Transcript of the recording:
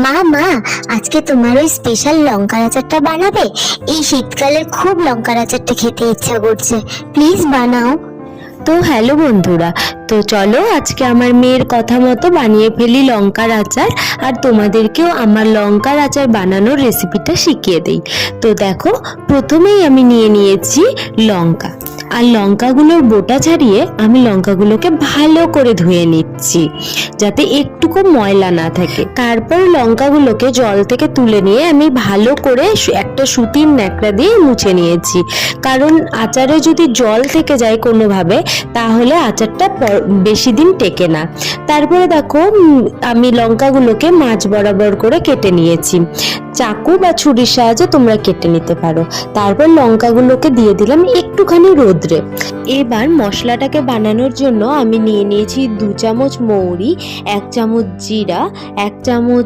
মা মা, আজকে তোমার ওই স্পেশাল লঙ্কার আচারটা বানাবে? এই শীতকালে খুব লঙ্কার আচারটা খেতে ইচ্ছা করছে, প্লিজ বানাও। তো হ্যালো বন্ধুরা, তো চলো আজকে আমার মেয়ের কথা মতো বানিয়ে ফেলি লঙ্কার আচার, আর তোমাদেরকেও আমার লঙ্কার আচার বানানোর রেসিপিটা শিখিয়ে দেই। তো দেখো, প্রথমেই আমি নিয়ে নিয়েছি লঙ্কা, আর লঙ্কাগুলোর বোটা ছাড়িয়ে আমি লঙ্কাগুলোকে ভালো করে ধুয়ে নিচ্ছি যাতে একটুকু ময়লা না থাকে। তারপর লঙ্কাগুলোকে জল থেকে তুলে নিয়ে আমি ভালো করে একটা সুতির ন্যাকড়া দিয়ে মুছে নিয়েছি, কারণ আচারে যদি জল থেকে যায় কোনোভাবে তাহলে আচারটা বেশি দিন টেকে না। তারপরে দেখো, আমি লঙ্কাগুলোকে মাঝ বরাবর করে কেটে নিয়েছি, চাকু বা ছুরির সাহায্যে তোমরা কেটে নিতে পারো। তারপর লঙ্কাগুলোকে দিয়ে দিলাম একটুখানি রোদ্রে। এবার মশলাটাকে বানানোর জন্য আমি নিয়ে নিয়েছি 2 চামচ মৌরি, 1 চামচ জিরা, 1 চামচ